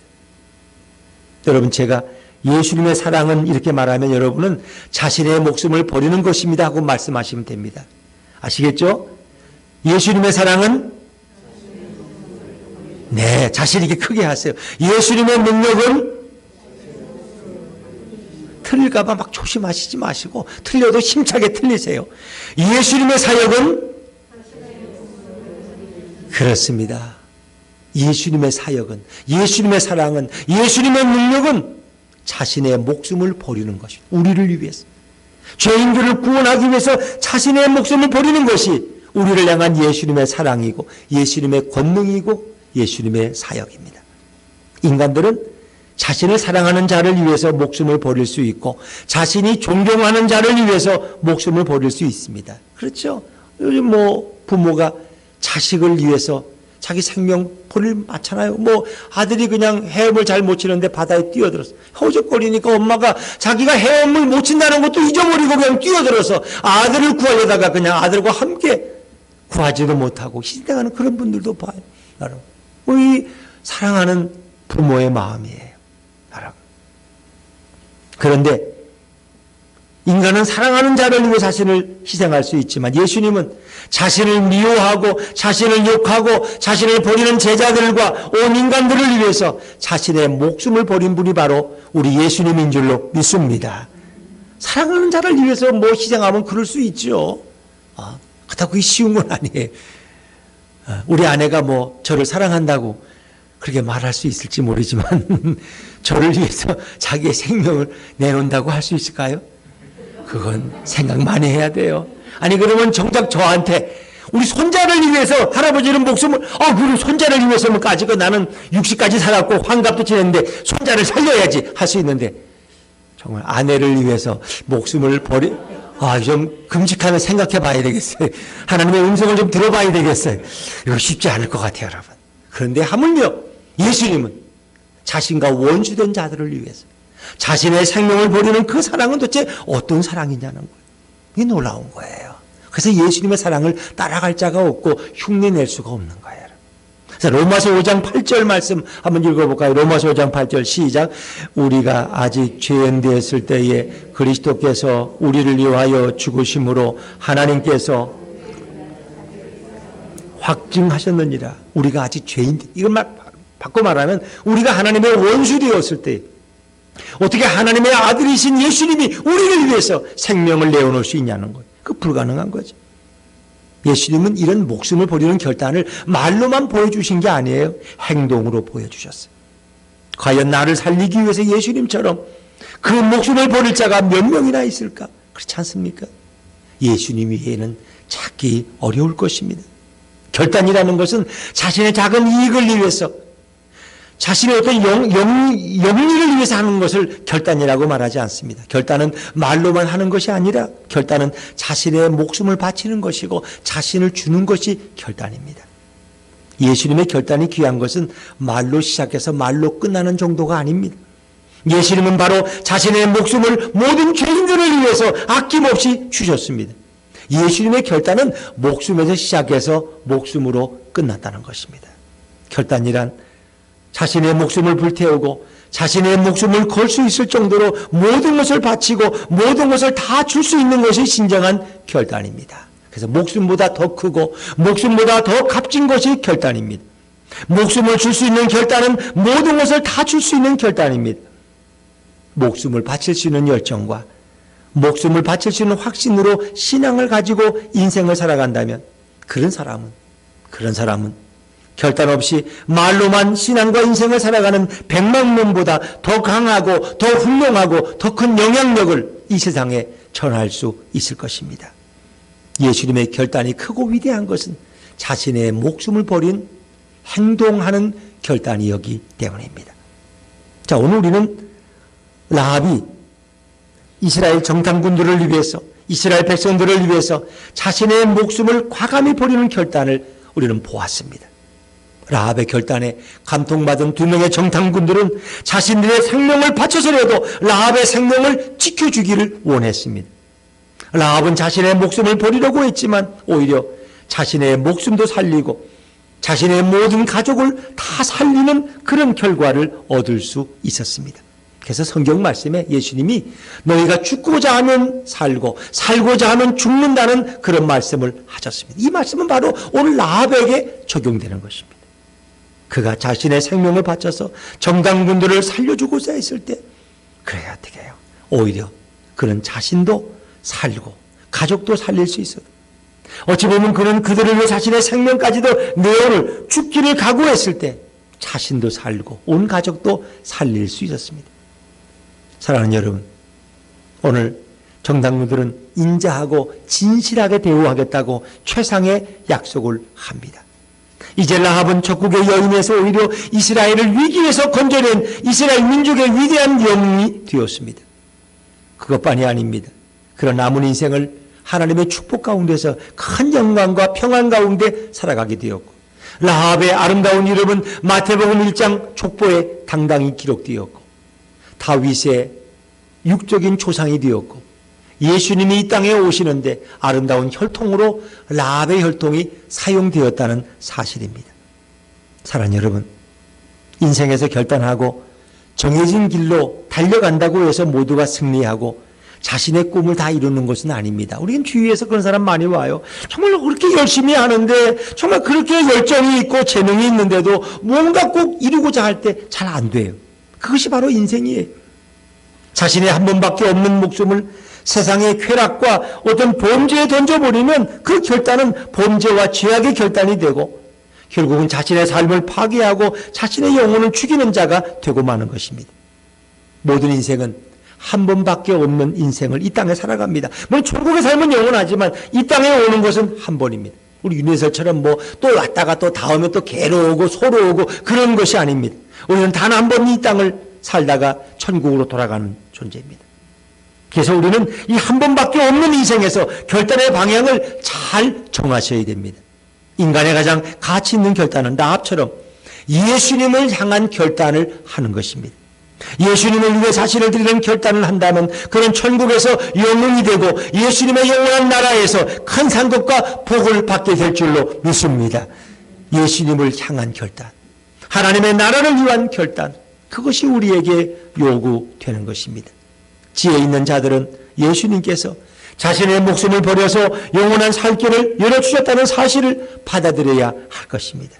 S1: 여러분, 제가 예수님의 사랑은 이렇게 말하면 여러분은 자신의 목숨을 버리는 것입니다 하고 말씀하시면 됩니다. 아시겠죠? 예수님의 사랑은 네, 자신 있게 크게 하세요. 예수님의 능력은 틀릴까봐 막 조심하시지 마시고 틀려도 힘차게 틀리세요. 예수님의 사역은 그렇습니다. 예수님의 사역은, 예수님의 사랑은, 예수님의 능력은 자신의 목숨을 버리는 것입니다. 우리를 위해서. 죄인들을 구원하기 위해서 자신의 목숨을 버리는 것이 우리를 향한 예수님의 사랑이고 예수님의 권능이고 예수님의 사역입니다. 인간들은 자신을 사랑하는 자를 위해서 목숨을 버릴 수 있고 자신이 존경하는 자를 위해서 목숨을 버릴 수 있습니다. 그렇죠? 요즘 부모가 자식을 위해서 자기 생명 버릴 많잖아요. 뭐 아들이 그냥 헤엄을 잘 못 치는데 바다에 뛰어들었어. 허우적거리니까 엄마가 자기가 헤엄을 못 친다는 것도 잊어버리고 그냥 뛰어들어서 아들을 구하려다가 그냥 아들과 함께 구하지도 못하고 희생하는 그런 분들도 봐요. 여러분, 이 사랑하는 부모의 마음이에요. 여러분. 그런데 인간은 사랑하는 자를 위해 자신을 희생할 수 있지만 예수님은 자신을 미워하고 자신을 욕하고 자신을 버리는 제자들과 온 인간들을 위해서 자신의 목숨을 버린 분이 바로 우리 예수님인 줄로 믿습니다. 사랑하는 자를 위해서 뭐 희생하면 그럴 수 있죠. 그렇다고 그게 쉬운 건 아니에요. 우리 아내가 뭐 저를 사랑한다고 그렇게 말할 수 있을지 모르지만 저를 위해서 자기의 생명을 내놓는다고 할 수 있을까요? 그건 생각 많이 해야 돼요. 아니 그러면 정작 저한테 우리 손자를 위해서 할아버지는 목숨을 그럼 손자를 위해서는 까지고 나는 60까지 살았고 환갑도 지냈는데 손자를 살려야지 할 수 있는데 정말 아내를 위해서 목숨을 좀 금직하면 생각해 봐야 되겠어요. 하나님의 음성을 좀 들어봐야 되겠어요. 이거 쉽지 않을 것 같아요, 여러분. 그런데 하물며 예수님은 자신과 원수된 자들을 위해서 자신의 생명을 버리는 그 사랑은 도대체 어떤 사랑이냐는 거예요. 이게 놀라운 거예요. 그래서 예수님의 사랑을 따라갈 자가 없고 흉내낼 수가 없는 거예요. 그래서 로마서 5장 8절 말씀 한번 읽어볼까요? 로마서 5장 8절 시작. 우리가 아직 죄인 되었을 때에 그리스도께서 우리를 위하여 죽으심으로 하나님께서 확증하셨느니라. 우리가 아직 죄인, 이걸 바꿔 말하면 우리가 하나님의 원수 되었을 때 어떻게 하나님의 아들이신 예수님이 우리를 위해서 생명을 내어놓을 수 있냐는 거예요. 그 불가능한 거죠. 예수님은 이런 목숨을 버리는 결단을 말로만 보여주신 게 아니에요. 행동으로 보여주셨어요. 과연 나를 살리기 위해서 예수님처럼 그 목숨을 버릴 자가 몇 명이나 있을까? 그렇지 않습니까? 예수님 위에는 찾기 어려울 것입니다. 결단이라는 것은 자신의 작은 이익을 위해서 자신의 어떤 영리를 위해서 하는 것을 결단이라고 말하지 않습니다. 결단은 말로만 하는 것이 아니라 결단은 자신의 목숨을 바치는 것이고 자신을 주는 것이 결단입니다. 예수님의 결단이 귀한 것은 말로 시작해서 말로 끝나는 정도가 아닙니다. 예수님은 바로 자신의 목숨을 모든 죄인들을 위해서 아낌없이 주셨습니다. 예수님의 결단은 목숨에서 시작해서 목숨으로 끝났다는 것입니다. 결단이란 자신의 목숨을 불태우고 자신의 목숨을 걸 수 있을 정도로 모든 것을 바치고 모든 것을 다 줄 수 있는 것이 진정한 결단입니다. 그래서 목숨보다 더 크고 목숨보다 더 값진 것이 결단입니다. 목숨을 줄 수 있는 결단은 모든 것을 다 줄 수 있는 결단입니다. 목숨을 바칠 수 있는 열정과 목숨을 바칠 수 있는 확신으로 신앙을 가지고 인생을 살아간다면 그런 사람은 결단 없이 말로만 신앙과 인생을 살아가는 100만 명보다 더 강하고 더 훌륭하고 더 큰 영향력을 이 세상에 전할 수 있을 것입니다. 예수님의 결단이 크고 위대한 것은 자신의 목숨을 버린 행동하는 결단이었기 때문입니다. 자, 오늘 우리는 라합이 이스라엘 정탐꾼들을 위해서 이스라엘 백성들을 위해서 자신의 목숨을 과감히 버리는 결단을 우리는 보았습니다. 라합의 결단에 감동받은 두 명의 정탐꾼들은 자신들의 생명을 바쳐서라도 라합의 생명을 지켜주기를 원했습니다. 라합은 자신의 목숨을 버리려고 했지만 오히려 자신의 목숨도 살리고 자신의 모든 가족을 다 살리는 그런 결과를 얻을 수 있었습니다. 그래서 성경 말씀에 예수님이 너희가 죽고자 하면 살고 살고자 하면 죽는다는 그런 말씀을 하셨습니다. 이 말씀은 바로 오늘 라합에게 적용되는 것입니다. 그가 자신의 생명을 바쳐서 정탐꾼들을 살려주고자 했을 때 그래야 어떻게 해요? 오히려 그는 자신도 살고 가족도 살릴 수 있어요. 어찌 보면 그는 그들을 위해 자신의 생명까지도 내어놓을 죽기를 각오했을 때 자신도 살고 온 가족도 살릴 수 있었습니다. 사랑하는 여러분, 오늘 정탐꾼들은 인자하고 진실하게 대우하겠다고 최상의 약속을 합니다. 이제 라합은 적국의 여인에서 오히려 이스라엘을 위기에서 건져낸 이스라엘 민족의 위대한 영웅이 되었습니다. 그것만이 아닙니다. 그런 남은 인생을 하나님의 축복 가운데서 큰 영광과 평안 가운데 살아가게 되었고, 라합의 아름다운 이름은 마태복음 1장 족보에 당당히 기록되었고, 다윗의 육적인 조상이 되었고, 예수님이 이 땅에 오시는데 아름다운 혈통으로 라합의 혈통이 사용되었다는 사실입니다. 사랑하는 여러분, 인생에서 결단하고 정해진 길로 달려간다고 해서 모두가 승리하고 자신의 꿈을 다 이루는 것은 아닙니다. 우리는 주위에서 그런 사람 많이 와요. 정말 그렇게 열심히 하는데, 정말 그렇게 열정이 있고 재능이 있는데도 뭔가 꼭 이루고자 할 때 잘 안 돼요. 그것이 바로 인생이에요. 자신의 한 번밖에 없는 목숨을 세상의 쾌락과 어떤 범죄에 던져버리면 그 결단은 범죄와 죄악의 결단이 되고 결국은 자신의 삶을 파괴하고 자신의 영혼을 죽이는 자가 되고 마는 것입니다. 모든 인생은 한 번밖에 없는 인생을 이 땅에 살아갑니다. 물론 천국에 살면 영원하지만 이 땅에 오는 것은 한 번입니다. 우리 윤회설처럼 또 왔다가 또 다음에 또 개로 오고 소로 오고 그런 것이 아닙니다. 우리는 단 한 번 이 땅을 살다가 천국으로 돌아가는 존재입니다. 그래서 우리는 이 한 번밖에 없는 인생에서 결단의 방향을 잘 정하셔야 됩니다. 인간의 가장 가치 있는 결단은 라합처럼 예수님을 향한 결단을 하는 것입니다. 예수님을 위해 자신을 드리는 결단을 한다면 그는 천국에서 영웅이 되고 예수님의 영원한 나라에서 큰 상급과 복을 받게 될 줄로 믿습니다. 예수님을 향한 결단, 하나님의 나라를 위한 결단, 그것이 우리에게 요구되는 것입니다. 지혜 있는 자들은 예수님께서 자신의 목숨을 버려서 영원한 살 길을 열어주셨다는 사실을 받아들여야 할 것입니다.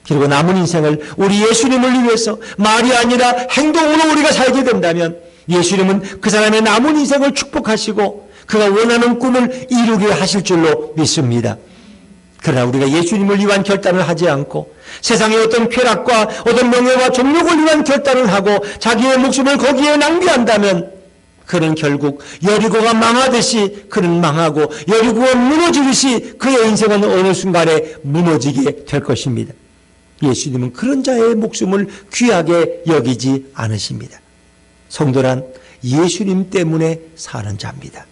S1: 그리고 남은 인생을 우리 예수님을 위해서 말이 아니라 행동으로 우리가 살게 된다면 예수님은 그 사람의 남은 인생을 축복하시고 그가 원하는 꿈을 이루게 하실 줄로 믿습니다. 그러나 우리가 예수님을 위한 결단을 하지 않고 세상의 어떤 쾌락과 어떤 명예와 종욕을 위한 결단을 하고 자기의 목숨을 거기에 낭비한다면 그는 결국 여리고가 망하듯이 그는 망하고 여리고가 무너지듯이 그의 인생은 어느 순간에 무너지게 될 것입니다. 예수님은 그런 자의 목숨을 귀하게 여기지 않으십니다. 성도란 예수님 때문에 사는 자입니다.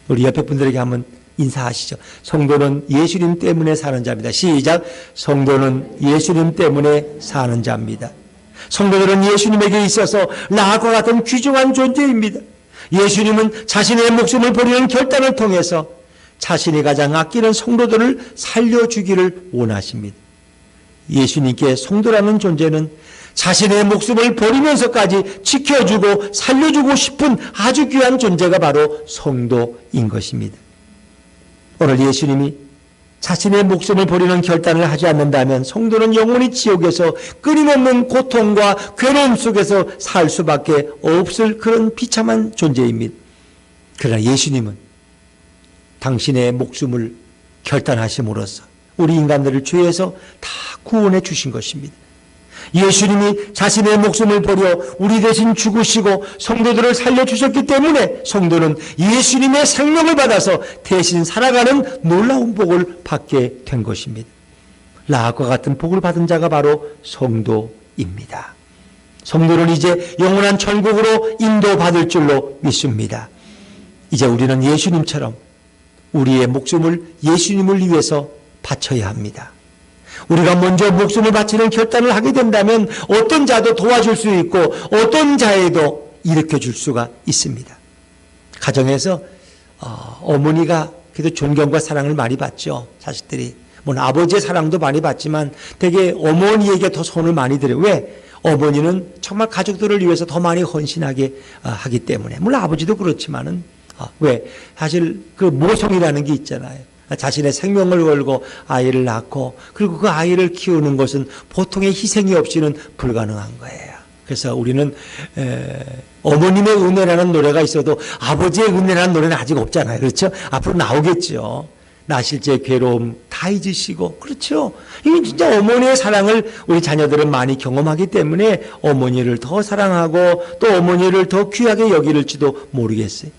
S1: 우리 옆에 분들에게 한번 인사하시죠. 성도는 예수님 때문에 사는 자입니다. 시작. 성도는 예수님 때문에 사는 자입니다. 성도들은 예수님에게 있어서 라합과 같은 귀중한 존재입니다. 예수님은 자신의 목숨을 버리는 결단을 통해서 자신이 가장 아끼는 성도들을 살려주기를 원하십니다. 예수님께 성도라는 존재는 자신의 목숨을 버리면서까지 지켜주고 살려주고 싶은 아주 귀한 존재가 바로 성도인 것입니다. 오늘 예수님이 자신의 목숨을 버리는 결단을 하지 않는다면 성도는 영원히 지옥에서 끊임없는 고통과 괴로움 속에서 살 수밖에 없을 그런 비참한 존재입니다. 그러나 예수님은 당신의 목숨을 결단하심으로써 우리 인간들을 죄에서 다 구원해 주신 것입니다. 예수님이 자신의 목숨을 버려 우리 대신 죽으시고 성도들을 살려주셨기 때문에 성도는 예수님의 생명을 받아서 대신 살아가는 놀라운 복을 받게 된 것입니다. 라합과 같은 복을 받은 자가 바로 성도입니다. 성도는 이제 영원한 천국으로 인도받을 줄로 믿습니다. 이제 우리는 예수님처럼 우리의 목숨을 예수님을 위해서 바쳐야 합니다. 우리가 먼저 목숨을 바치는 결단을 하게 된다면 어떤 자도 도와줄 수 있고 어떤 자에도 일으켜줄 수가 있습니다. 가정에서 어머니가 그래도 존경과 사랑을 많이 받죠. 자식들이. 물론 아버지의 사랑도 많이 받지만 되게 어머니에게 더 손을 많이 들여요. 왜? 어머니는 정말 가족들을 위해서 더 많이 헌신하게 하기 때문에. 물론 아버지도 그렇지만은 왜? 사실 그 모성이라는 게 있잖아요. 자신의 생명을 걸고 아이를 낳고 그리고 그 아이를 키우는 것은 보통의 희생이 없이는 불가능한 거예요. 그래서 우리는 어머님의 은혜라는 노래가 있어도 아버지의 은혜라는 노래는 아직 없잖아요. 그렇죠? 앞으로 나오겠죠. 나실제 괴로움 다 잊으시고. 그렇죠? 이게 진짜 어머니의 사랑을 우리 자녀들은 많이 경험하기 때문에 어머니를 더 사랑하고 또 어머니를 더 귀하게 여기를지도 모르겠어요.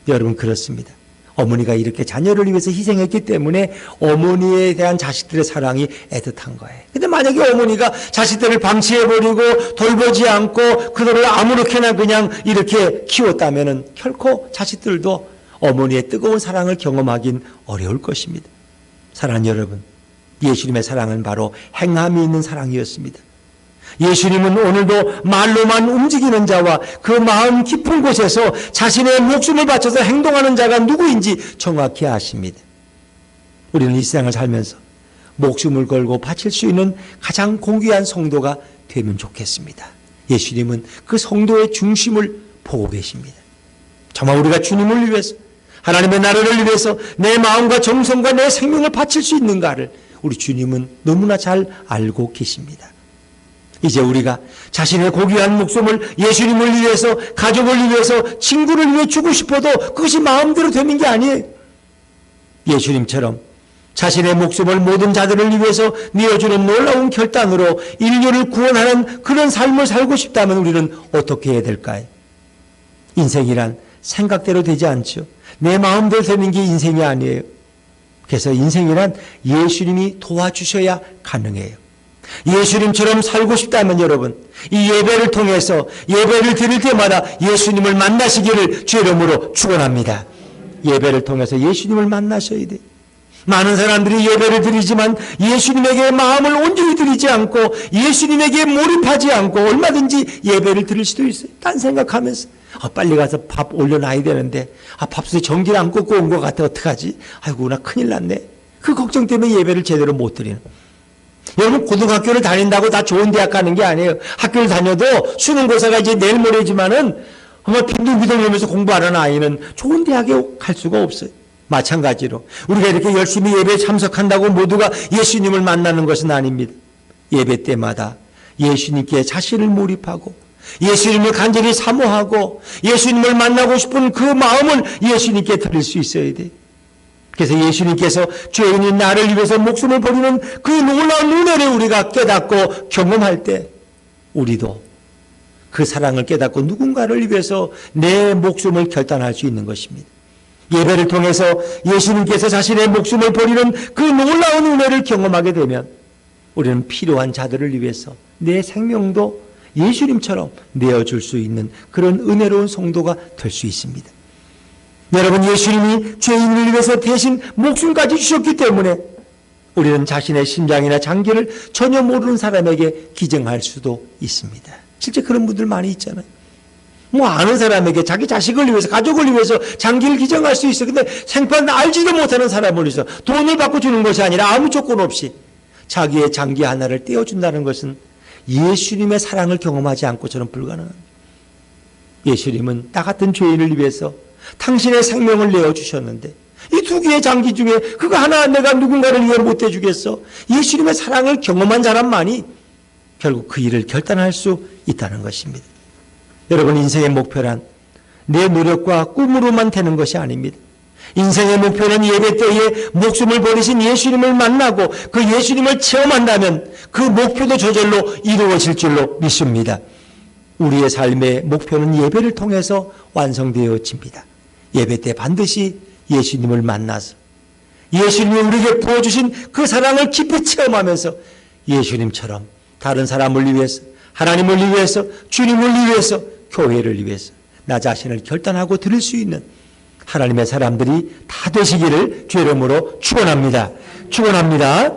S1: 여러분 그렇습니다. 어머니가 이렇게 자녀를 위해서 희생했기 때문에 어머니에 대한 자식들의 사랑이 애틋한 거예요. 근데 만약에 어머니가 자식들을 방치해버리고 돌보지 않고 그들을 아무렇게나 그냥 이렇게 키웠다면은 결코 자식들도 어머니의 뜨거운 사랑을 경험하긴 어려울 것입니다. 사랑하는 여러분, 예수님의 사랑은 바로 행함이 있는 사랑이었습니다. 예수님은 오늘도 말로만 움직이는 자와 그 마음 깊은 곳에서 자신의 목숨을 바쳐서 행동하는 자가 누구인지 정확히 아십니다. 우리는 이 세상을 살면서 목숨을 걸고 바칠 수 있는 가장 고귀한 성도가 되면 좋겠습니다. 예수님은 그 성도의 중심을 보고 계십니다. 정말 우리가 주님을 위해서, 하나님의 나라를 위해서 내 마음과 정성과 내 생명을 바칠 수 있는가를 우리 주님은 너무나 잘 알고 계십니다. 이제 우리가 자신의 고귀한 목숨을 예수님을 위해서, 가족을 위해서, 친구를 위해 주고 싶어도 그것이 마음대로 되는 게 아니에요. 예수님처럼 자신의 목숨을 모든 자들을 위해서 내어주는 놀라운 결단으로 인류를 구원하는 그런 삶을 살고 싶다면 우리는 어떻게 해야 될까요? 인생이란 생각대로 되지 않죠. 내 마음대로 되는 게 인생이 아니에요. 그래서 인생이란 예수님이 도와주셔야 가능해요. 예수님처럼 살고 싶다면 여러분, 이 예배를 통해서 예배를 드릴 때마다 예수님을 만나시기를 주의 이름으로 축원합니다. 예배를 통해서 예수님을 만나셔야 돼요. 많은 사람들이 예배를 드리지만 예수님에게 마음을 온전히 드리지 않고 예수님에게 몰입하지 않고 얼마든지 예배를 드릴 수도 있어요. 딴 생각하면서 빨리 가서 밥 올려놔야 되는데 밥솥에 전기를 안 꽂고 온 것 같아. 어떡하지? 아이고 나 큰일 났네. 그 걱정 때문에 예배를 제대로 못 드리는. 여러분, 고등학교를 다닌다고 다 좋은 대학 가는 게 아니에요. 학교를 다녀도 수능고사가 이제 내일 모레지만은 정말 빈둥빈둥하면서 공부하는 아이는 좋은 대학에 갈 수가 없어요. 마찬가지로 우리가 이렇게 열심히 예배에 참석한다고 모두가 예수님을 만나는 것은 아닙니다. 예배 때마다 예수님께 자신을 몰입하고 예수님을 간절히 사모하고 예수님을 만나고 싶은 그 마음을 예수님께 드릴 수 있어야 돼요. 그래서 예수님께서 죄인인 나를 위해서 목숨을 버리는 그 놀라운 은혜를 우리가 깨닫고 경험할 때 우리도 그 사랑을 깨닫고 누군가를 위해서 내 목숨을 결단할 수 있는 것입니다. 예배를 통해서 예수님께서 자신의 목숨을 버리는 그 놀라운 은혜를 경험하게 되면 우리는 필요한 자들을 위해서 내 생명도 예수님처럼 내어줄 수 있는 그런 은혜로운 성도가 될 수 있습니다. 여러분, 예수님이 죄인을 위해서 대신 목숨까지 주셨기 때문에 우리는 자신의 심장이나 장기를 전혀 모르는 사람에게 기증할 수도 있습니다. 실제 그런 분들 많이 있잖아요. 아는 사람에게 자기 자식을 위해서, 가족을 위해서 장기를 기증할 수 있어요. 근데 생판 알지도 못하는 사람을 위해서 돈을 받고 주는 것이 아니라 아무 조건 없이 자기의 장기 하나를 떼어준다는 것은 예수님의 사랑을 경험하지 않고서는 불가능합니다. 예수님은 나 같은 죄인을 위해서 당신의 생명을 내어주셨는데 이 두 개의 장기 중에 그거 하나 내가 누군가를 위해 못 해주겠어? 예수님의 사랑을 경험한 사람만이 결국 그 일을 결단할 수 있다는 것입니다. 여러분, 인생의 목표란 내 노력과 꿈으로만 되는 것이 아닙니다. 인생의 목표는 예배 때에 목숨을 버리신 예수님을 만나고 그 예수님을 체험한다면 그 목표도 저절로 이루어질 줄로 믿습니다. 우리의 삶의 목표는 예배를 통해서 완성되어집니다. 예배 때 반드시 예수님을 만나서 예수님이 우리에게 부어주신 그 사랑을 깊이 체험하면서 예수님처럼 다른 사람을 위해서, 하나님을 위해서, 주님을 위해서, 교회를 위해서 나 자신을 결단하고 드릴 수 있는 하나님의 사람들이 다 되시기를 주의 이름으로 축원합니다. 축원합니다.